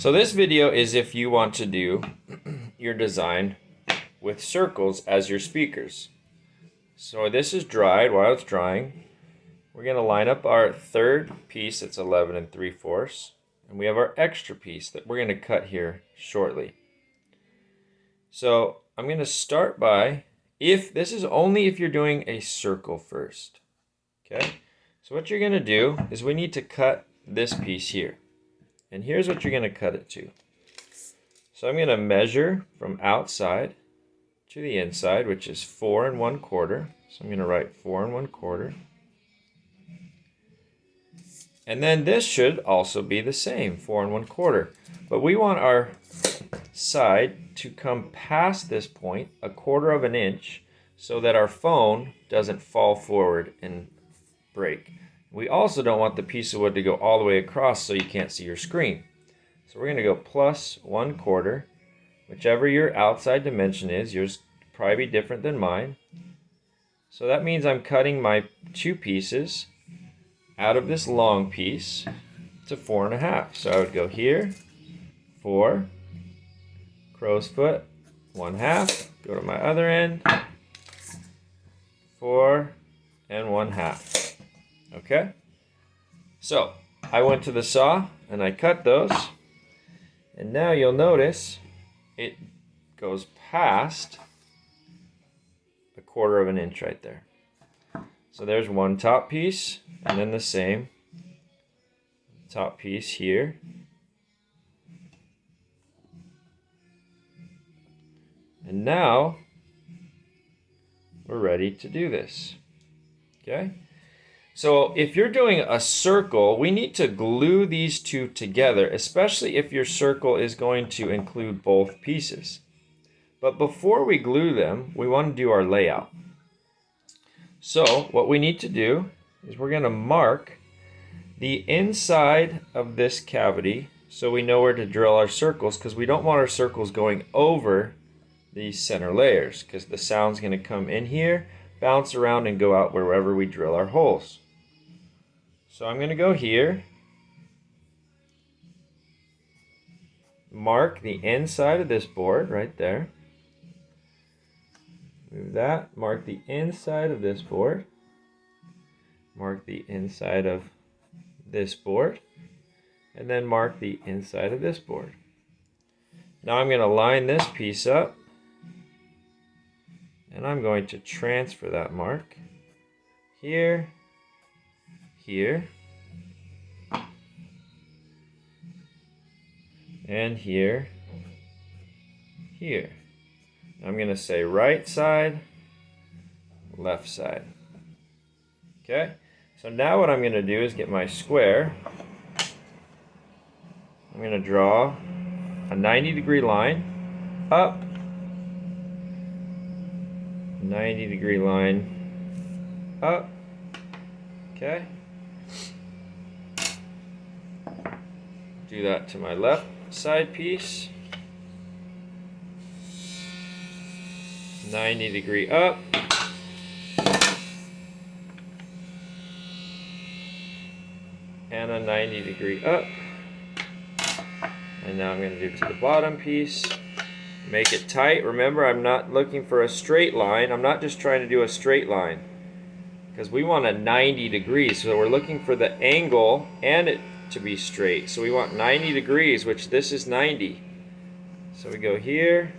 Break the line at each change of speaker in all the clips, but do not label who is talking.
So this video is if you want to do your design with circles as your speakers. So this is dried. While it's drying, we're going to line up our third piece that's 11 3/4, and we have our extra piece that we're going to cut here shortly. So I'm going to start by, if this is only if you're doing a circle first. Okay, so what you're going to do is we need to cut this piece here. And here's what you're going to cut it to. So I'm going to measure from outside to the inside, which is 4 1/4. So I'm going to write 4 1/4. And then this should also be the same, 4 1/4. But we want our side to come past this point 1/4 of an inch so that our phone doesn't fall forward and break. We also don't want the piece of wood to go all the way across so you can't see your screen. So we're going to go plus 1/4. Whichever your outside dimension is, yours will probably be different than mine. So that means I'm cutting my two pieces out of this long piece to 4 1/2. So I would go here, 4, crow's foot, 1/2, go to my other end, 4 1/2. Okay, so I went to the saw and I cut those, and now you'll notice it goes past 1/4 of an inch right there. So there's one top piece, and then the same top piece here. And now we're ready to do this. Okay? So if you're doing a circle, we need to glue these two together, especially if your circle is going to include both pieces. But before we glue them, we want to do our layout. So what we need to do is we're going to mark the inside of this cavity so we know where to drill our circles, because we don't want our circles going over these center layers, because the sound's going to come in here, bounce around, and go out wherever we drill our holes. So I'm going to go here, mark the inside of this board right there, move that, mark the inside of this board, mark the inside of this board, and then mark the inside of this board. Now I'm going to line this piece up, and I'm going to transfer that mark here, here, and here, here. I'm going to say right side, left side. Okay? So now what I'm going to do is get my square. I'm going to draw a 90-degree line up, 90-degree line up. Okay? Do that to my left side piece. 90-degree up. And a 90-degree up. And now I'm going to do it to the bottom piece. Make it tight. Remember, I'm not looking for a straight line. I'm not just trying to do a straight line, because we want a 90 degrees. So we're looking for the angle and it to be straight. So we want 90 degrees, which this is 90. So we go here.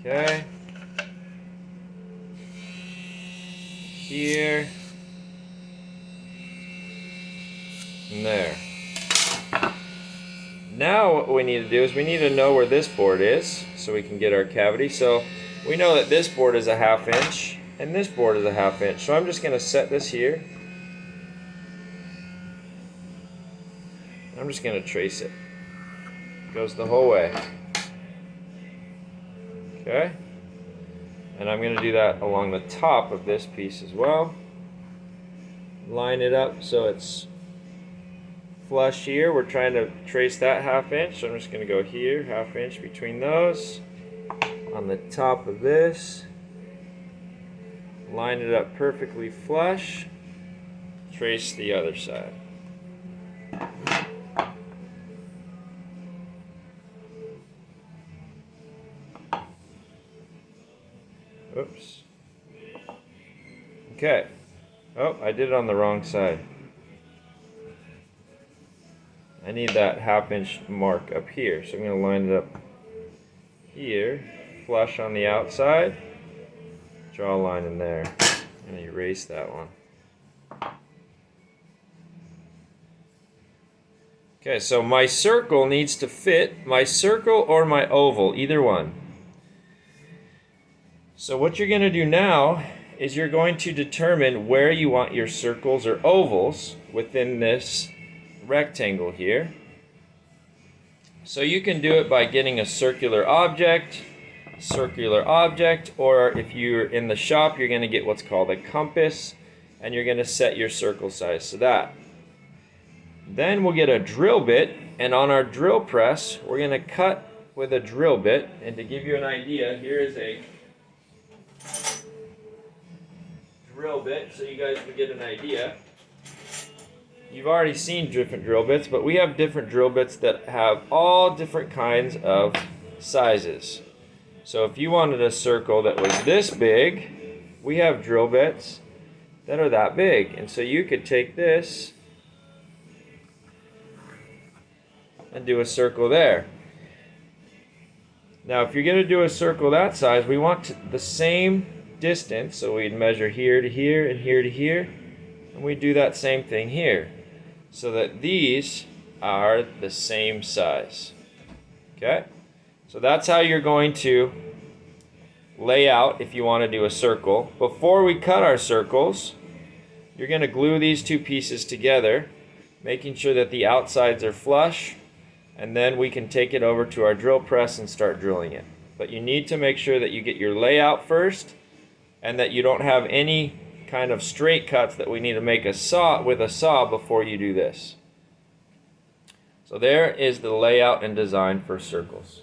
Okay. Here. And there. Now what we need to do is we need to know where this board is so we can get our cavity. So we know that this board is a 1/2 inch and this board is a 1/2 inch. So I'm just going to set this here. I'm just going to trace it. It goes the whole way. Okay? And I'm going to do that along the top of this piece as well. Line it up so it's flush here. We're trying to trace that 1/2 inch, so I'm just going to go here, 1/2 inch between those. On the top of this, line it up perfectly flush. trace the other side. Oops. Okay. Oh, I did it on the wrong side. I need that half-inch mark up here, so I'm going to line it up here, flush on the outside, draw a line in there, and erase that one. Okay, so my circle needs to fit my circle or my oval, either one. So what you're going to do now is you're going to determine where you want your circles or ovals within this rectangle here. So you can do it by getting a circular object, or if you're in the shop, you're going to get what's called a compass, and you're going to set your circle size to that. Then we'll get a drill bit, and on our drill press, we're going to cut with a drill bit. And to give you an idea, here is a drill bit so you guys can get an idea. You've already seen different drill bits, but we have different drill bits that have all different kinds of sizes. So if you wanted a circle that was this big, we have drill bits that are that big. And so you could take this and do a circle there. Now if you're going to do a circle that size, we want the same distance, so we'd measure here to here and here to here, and we do that same thing here, so that these are the same size. Okay? So that's how you're going to lay out if you want to do a circle. Before we cut our circles, you're going to glue these two pieces together, making sure that the outsides are flush, and then we can take it over to our drill press and start drilling it. But you need to make sure that you get your layout first, and that you don't have any kind of straight cuts that we need to make with a saw before you do this. So there is the layout and design for circles.